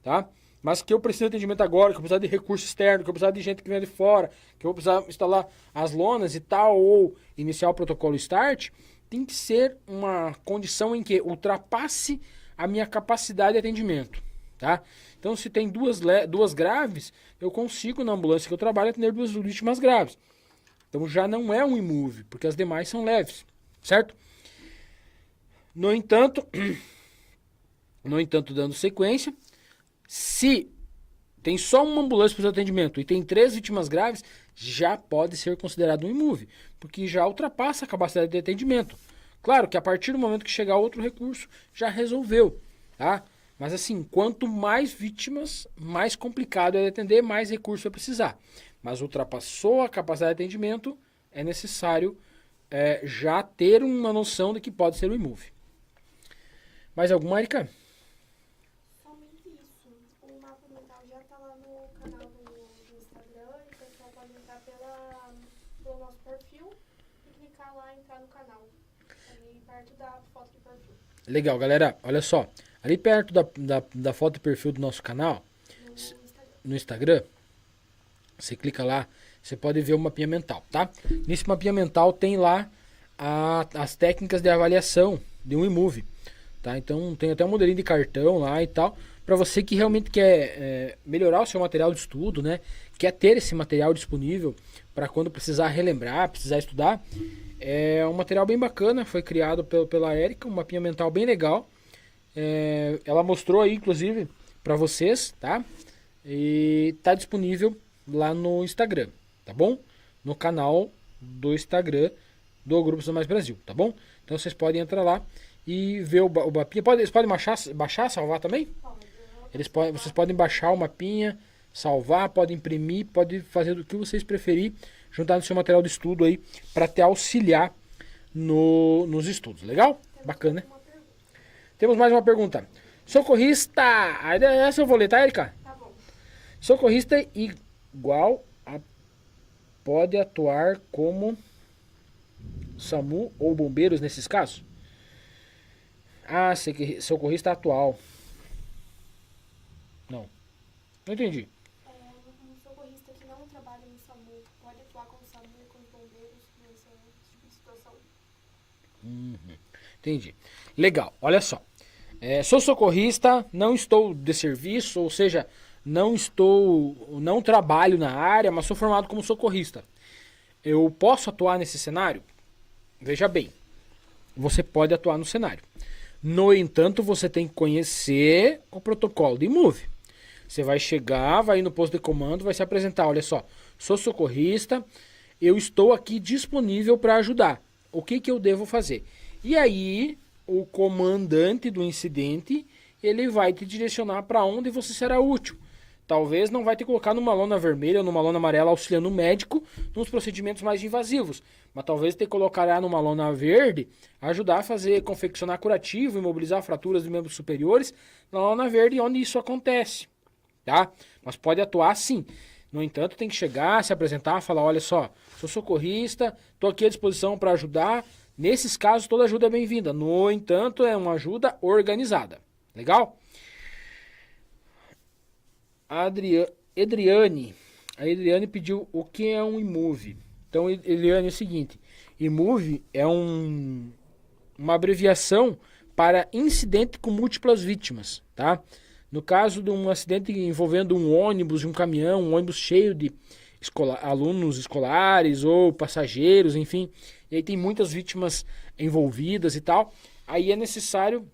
Speaker 1: tá? Mas que eu preciso de atendimento agora, que eu precisar de recurso externo, que eu precisar de gente que venha de fora, que eu vou precisar instalar as lonas e tal, ou iniciar o protocolo START, tem que ser uma condição em que ultrapasse a minha capacidade de atendimento, tá? Então, se tem 2 graves, eu consigo, na ambulância que eu trabalho, atender 2 vítimas graves. Então, já não é um imove, porque as demais são leves, certo? No entanto, dando sequência, se tem só uma ambulância para o atendimento e tem 3 vítimas graves, já pode ser considerado um imove, porque já ultrapassa a capacidade de atendimento. Claro que a partir do momento que chegar outro recurso, já resolveu, tá? Mas assim, quanto mais vítimas, mais complicado é de atender, mais recurso vai precisar. Mas ultrapassou a capacidade de atendimento, é necessário já ter uma noção de que pode ser um imove. Mais alguma, Erika?
Speaker 2: Somente isso. O mapa mental já está lá no canal do Instagram, e o pessoal pode entrar pelo nosso perfil e clicar lá e entrar no canal. Ali perto da foto de perfil.
Speaker 1: Legal, galera. Olha só. Ali perto da foto e perfil do nosso canal, no Instagram, você clica lá, você pode ver o mapinha mental, tá? Nesse mapinha mental tem lá as técnicas de avaliação de um imove. Tá? Então tem até um modelinho de cartão lá e tal, para você que realmente quer melhorar o seu material de estudo, né? Quer ter esse material disponível para quando precisar relembrar, precisar estudar. É um material bem bacana, foi criado pela Erika, um mapinha mental bem legal. Ela mostrou aí, inclusive, para vocês, tá? E tá disponível lá no Instagram, tá bom? No canal do Instagram do Grupo Mais Brasil, tá bom? Então vocês podem entrar lá e ver o mapinha. Eles podem baixar, salvar também? Vocês podem baixar o mapinha, salvar, podem imprimir, podem fazer do que vocês preferir, juntar no seu material de estudo aí, para te auxiliar nos estudos. Legal? Bacana, né? Temos mais uma pergunta. Socorrista! Essa eu vou ler, tá, Erika?
Speaker 2: Tá bom.
Speaker 1: Socorrista igual a pode atuar como SAMU ou bombeiros nesses casos? Ah, socorrista atual. Não entendi.
Speaker 2: Um socorrista que não trabalha no SAMU pode atuar com o SAMU e com os bombeiros nesse tipo de situação?
Speaker 1: Entendi. Legal, olha só. Sou socorrista, não estou de serviço, ou seja, não trabalho na área, mas sou formado como socorrista. Eu posso atuar nesse cenário? Veja bem, você pode atuar no cenário. No entanto, você tem que conhecer o protocolo de imove. Você vai chegar, vai ir no posto de comando, vai se apresentar. Olha só, sou socorrista, eu estou aqui disponível para ajudar. O que eu devo fazer? E aí, o comandante do incidente, ele vai te direcionar para onde você será útil. Talvez não vai te colocar numa lona vermelha ou numa lona amarela auxiliando o médico nos procedimentos mais invasivos. Mas talvez te colocará numa lona verde, ajudar a confeccionar curativo, imobilizar fraturas de membros superiores na lona verde, onde isso acontece. Tá? Mas pode atuar sim. No entanto, tem que chegar, se apresentar, falar, olha só, sou socorrista, estou aqui à disposição para ajudar. Nesses casos, toda ajuda é bem-vinda. No entanto, é uma ajuda organizada. Legal? A Adriane pediu o que é um imove. Então, Adriane, é o seguinte: imove é uma abreviação para incidente com múltiplas vítimas, tá? No caso de um acidente envolvendo um ônibus, um caminhão, um ônibus cheio de alunos escolares ou passageiros, enfim, e aí tem muitas vítimas envolvidas e tal, aí é necessário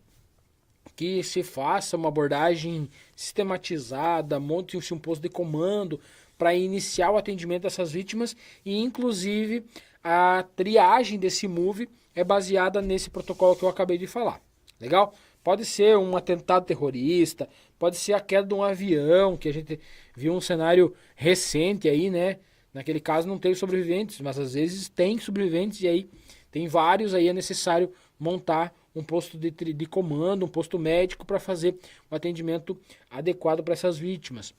Speaker 1: que se faça uma abordagem sistematizada, monte-se um posto de comando para iniciar o atendimento dessas vítimas e, inclusive, a triagem desse MOVE é baseada nesse protocolo que eu acabei de falar. Legal? Pode ser um atentado terrorista, pode ser a queda de um avião, que a gente viu um cenário recente aí, né? Naquele caso não teve sobreviventes, mas às vezes tem sobreviventes e aí tem vários, aí é necessário montar um posto de comando, um posto médico para fazer o atendimento adequado para essas vítimas.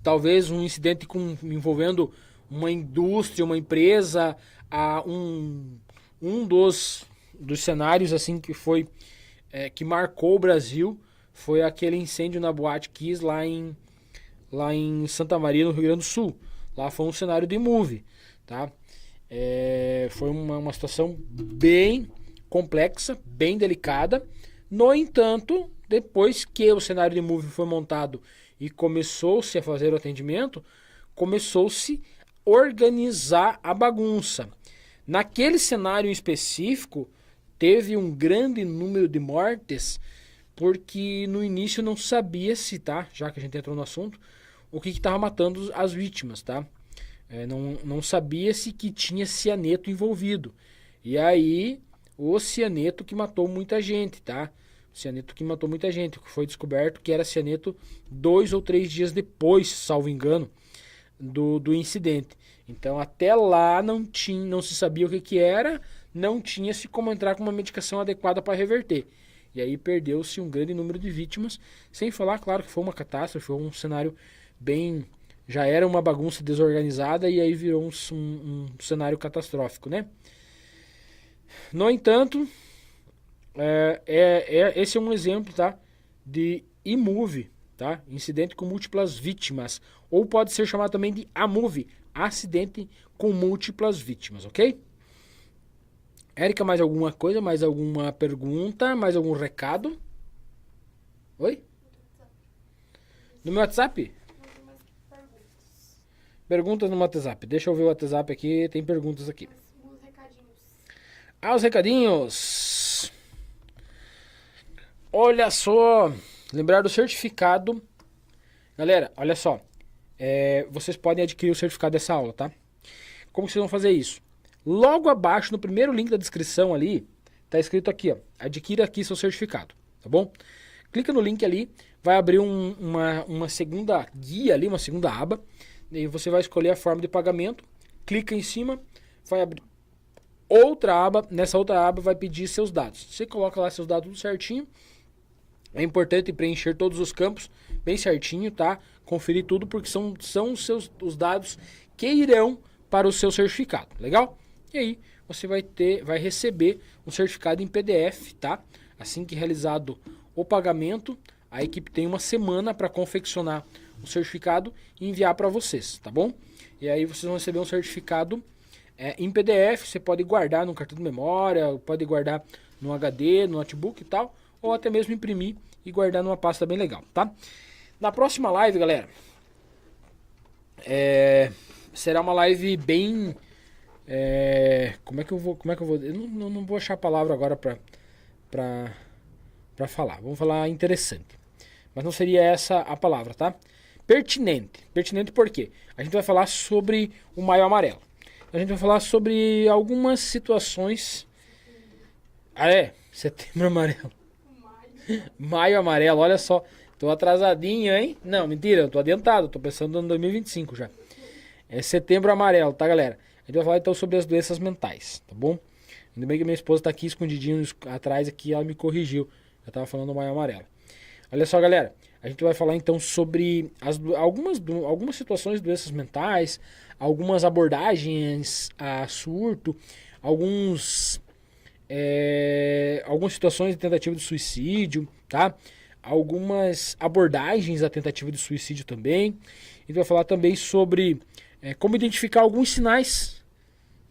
Speaker 1: Talvez um incidente envolvendo uma indústria, uma empresa, um dos cenários assim que marcou o Brasil foi aquele incêndio na Boate Kiss lá em Santa Maria, no Rio Grande do Sul. Lá foi um cenário de movie, tá? Foi uma situação bem complexa, bem delicada. No entanto, depois que o cenário de movie foi montado e começou-se a fazer o atendimento, começou-se a organizar a bagunça. Naquele cenário em específico, teve um grande número de mortes, porque no início não sabia-se, tá? Já que a gente entrou no assunto, o que estava matando as vítimas, tá? Não sabia-se que tinha cianeto envolvido. E aí, o cianeto que matou muita gente, tá? O cianeto que matou muita gente. Foi descoberto que era cianeto 2 ou 3 dias depois, salvo engano, do incidente. Então, até lá não se sabia o que era, não tinha-se como entrar com uma medicação adequada para reverter. E aí perdeu-se um grande número de vítimas, sem falar, claro, que foi uma catástrofe, foi um cenário bem... Já era uma bagunça desorganizada e aí virou um cenário catastrófico, né? No entanto, esse é um exemplo, tá? De iMovie, tá? Incidente com múltiplas vítimas. Ou pode ser chamado também de AMovie, acidente com múltiplas vítimas, ok? Érica, mais alguma coisa? Mais alguma pergunta? Mais algum recado? Oi? No meu WhatsApp? Perguntas no WhatsApp. Deixa eu ver o WhatsApp aqui. Tem perguntas aqui.
Speaker 2: Os recadinhos.
Speaker 1: Os recadinhos. Olha só. Lembrar do certificado. Galera, olha só. Vocês podem adquirir o certificado dessa aula, tá? Como vocês vão fazer isso? Logo abaixo, no primeiro link da descrição ali, tá escrito aqui, ó. Adquira aqui seu certificado, tá bom? Clica no link ali. Vai abrir uma segunda guia ali, uma segunda aba. E você vai escolher a forma de pagamento, clica em cima, vai abrir outra aba, nessa outra aba vai pedir seus dados. Você coloca lá seus dados tudo certinho. É importante preencher todos os campos bem certinho, tá? Conferir tudo porque são os dados que irão para o seu certificado, legal? E aí você vai receber um certificado em PDF, tá? Assim que realizado o pagamento, a equipe tem uma semana para confeccionar o certificado e enviar para vocês, tá bom? E aí vocês vão receber um certificado em PDF, você pode guardar no cartão de memória, pode guardar no HD, no notebook e tal, ou até mesmo imprimir e guardar numa pasta bem legal, tá? Na próxima live, galera, será uma live bem... como é que eu vou... Eu não vou achar a palavra agora pra falar. Vamos falar interessante. Mas não seria essa a palavra, tá? Pertinente. Pertinente por quê? A gente vai falar sobre o Maio Amarelo. A gente vai falar sobre algumas situações... Setembro Amarelo. Maio Amarelo, olha só. Tô atrasadinho, hein? Não, mentira, eu tô adiantado. Tô pensando no 2025 já. É Setembro Amarelo, tá, galera? A gente vai falar então sobre as doenças mentais, tá bom? Ainda bem que minha esposa tá aqui escondidinho atrás aqui, ela me corrigiu. Eu tava falando do Maio Amarelo. Olha só, galera. A gente vai falar então sobre algumas situações de doenças mentais, algumas abordagens a surto, algumas situações de tentativa de suicídio, tá? Algumas abordagens à tentativa de suicídio também. A gente vai falar também sobre como identificar alguns sinais,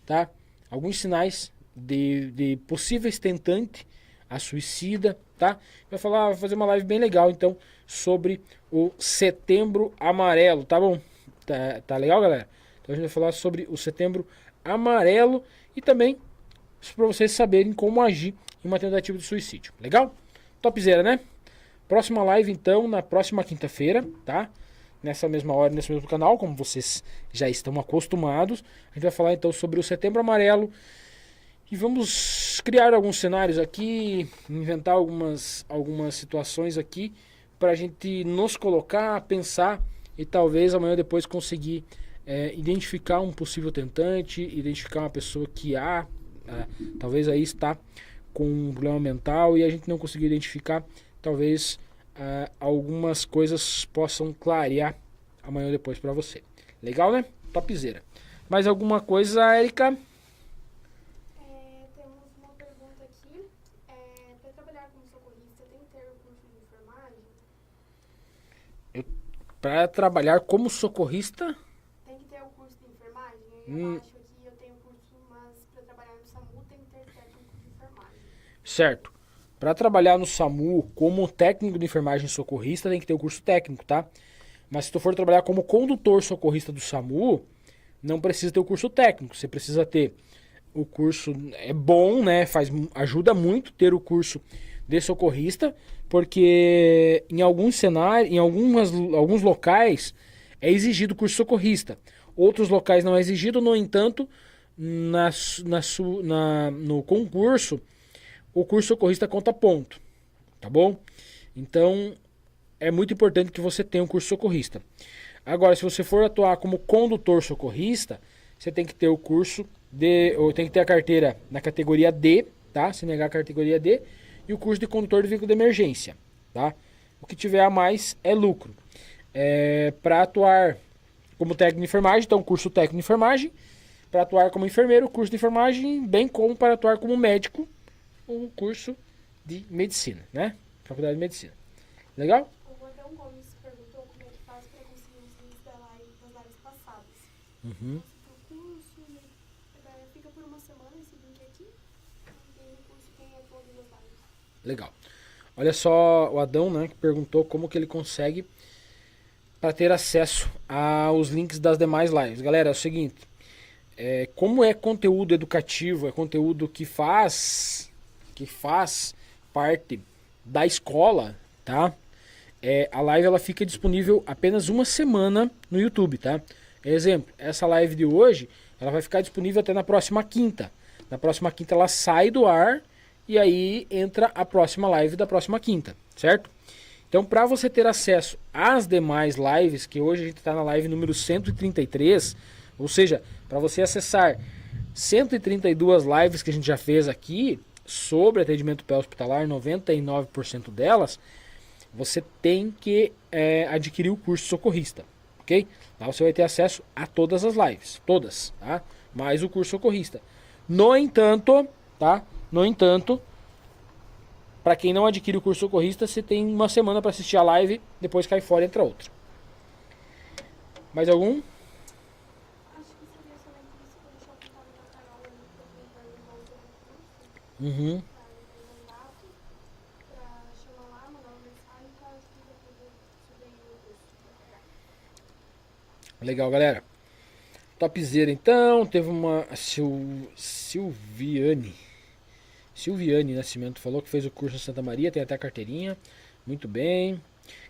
Speaker 1: tá? Alguns sinais de possíveis tentantes a suicida, tá? Vai fazer uma live bem legal, então, sobre o Setembro Amarelo, tá bom? Tá legal, galera? Então a gente vai falar sobre o Setembro Amarelo e também para vocês saberem como agir em uma tentativa de suicídio. Legal? Topzera, né? Próxima live, então, na próxima quinta-feira, tá? Nessa mesma hora, nesse mesmo canal, como vocês já estão acostumados. A gente vai falar, então, sobre o Setembro Amarelo. E vamos criar alguns cenários aqui, inventar algumas situações aqui para a gente nos colocar, pensar e talvez amanhã depois conseguir identificar um possível tentante, identificar uma pessoa que há talvez aí está com um problema mental e a gente não conseguiu identificar. Talvez algumas coisas possam clarear amanhã ou depois para você. Legal, né? Topzera. Mais alguma coisa, Érica?
Speaker 2: Temos uma pergunta aqui. Para trabalhar como socorrista, tem que ter o curso de enfermagem?
Speaker 1: Para trabalhar como socorrista?
Speaker 2: Tem que ter o curso de enfermagem? Eu acho que eu tenho curso, mas para trabalhar no SAMU tem que ter técnico de enfermagem.
Speaker 1: Certo. Para trabalhar no SAMU como técnico de enfermagem socorrista, tem que ter o curso técnico, tá? Mas se tu for trabalhar como condutor socorrista do SAMU, não precisa ter o curso técnico. Você precisa ter o curso, é bom, né? Ajuda muito ter o curso de socorrista, porque em alguns cenários, em alguns locais é exigido o curso socorrista. Outros locais não é exigido, no entanto, no concurso, o curso socorrista conta ponto, tá bom? Então, é muito importante que você tenha um curso socorrista. Agora, se você for atuar como condutor socorrista, você tem que ter o curso ou tem que ter a carteira na categoria D, tá? Se negar a categoria D, e o curso de condutor de veículo de emergência, tá? O que tiver a mais é lucro. Para atuar como técnico de enfermagem, então curso técnico de enfermagem. Para atuar como enfermeiro, curso de enfermagem, bem como para atuar como médico, um curso de medicina, né? Faculdade de medicina. Legal?
Speaker 2: O Adão Gomes perguntou como é que faz para conseguir os links das lives passadas.
Speaker 1: Uhum.
Speaker 2: O curso fica por uma semana esse link aqui. E no curso tem todas as lives.
Speaker 1: Legal. Olha só o Adão, né, que perguntou como que ele consegue para ter acesso aos links das demais lives. Galera, é o seguinte, como é conteúdo educativo, é conteúdo que faz parte da escola, tá? A live ela fica disponível apenas uma semana no YouTube, tá? Exemplo, essa live de hoje, ela vai ficar disponível até na próxima quinta. Na próxima quinta ela sai do ar e aí entra a próxima live da próxima quinta, certo? Então, para você ter acesso às demais lives, que hoje a gente está na live número 133, ou seja, para você acessar 132 lives que a gente já fez aqui sobre atendimento pré-hospitalar, 99% delas, você tem que adquirir o curso socorrista, ok? Lá você vai ter acesso a todas as lives, todas, tá? Mais o curso socorrista. No entanto, tá? No entanto, para quem não adquire o curso socorrista, você tem uma semana para assistir a live, depois cai fora e entra outra. Mais algum?
Speaker 2: Acho que seria somente isso. Vou deixar o contato da Carol ali para quem vai envolver no curso.
Speaker 1: Uhum.
Speaker 2: Para contato, para chamar lá, mandar uma mensagem para explicar tudo sobre o curso.
Speaker 1: Legal, galera. Topzera, então. Teve uma Silviane Nascimento falou que fez o curso em Santa Maria, tem até a carteirinha. Muito bem.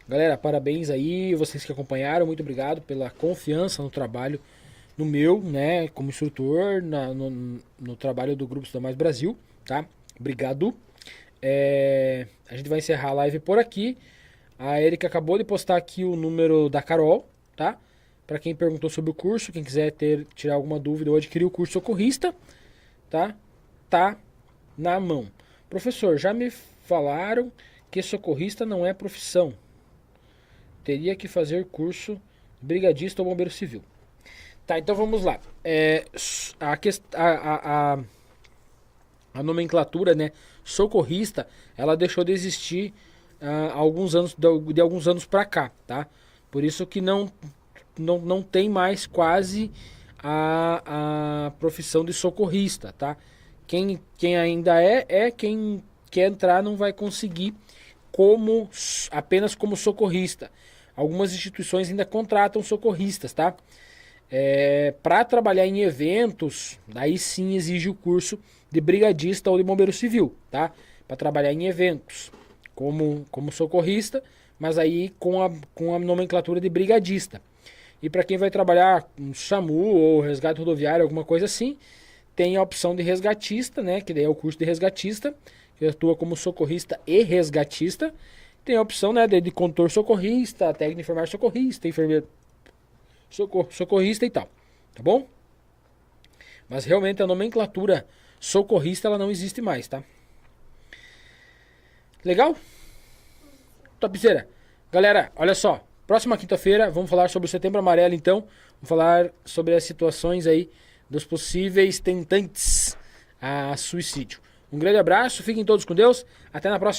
Speaker 1: Galera, parabéns aí, vocês que acompanharam, muito obrigado pela confiança no trabalho, no meu, né, como instrutor, no trabalho do Grupo Estudar Mais Brasil, tá? Obrigado. A gente vai encerrar a live por aqui. A Erika acabou de postar aqui o número da Carol, tá? Para quem perguntou sobre o curso, quem quiser tirar alguma dúvida ou adquirir o curso socorrista, tá? Tá na mão. Professor, já me falaram que socorrista não é profissão. Teria que fazer curso brigadista ou bombeiro civil. Tá, então vamos lá. A nomenclatura, né, socorrista, ela deixou de existir de alguns anos para cá, tá? Por isso que não tem mais quase a profissão de socorrista, tá? Quem ainda quem quer entrar não vai conseguir apenas como socorrista. Algumas instituições ainda contratam socorristas, tá? Para trabalhar em eventos, daí sim exige o curso de brigadista ou de bombeiro civil, tá? Para trabalhar em eventos como socorrista, mas aí com a nomenclatura de brigadista. E para quem vai trabalhar com SAMU ou resgate rodoviário, alguma coisa assim, tem a opção de resgatista, né? Que daí é o curso de resgatista, que atua como socorrista e resgatista. Tem a opção, né, de condutor socorrista, técnico de enfermagem socorrista, enfermeiro socorrista e tal, tá bom? Mas realmente a nomenclatura socorrista ela não existe mais, tá? Legal? Topzera. Galera, olha só. Próxima quinta-feira vamos falar sobre o Setembro Amarelo, então. Vamos falar sobre as situações aí dos possíveis tentantes a suicídio. Um grande abraço, fiquem todos com Deus. Até na próxima.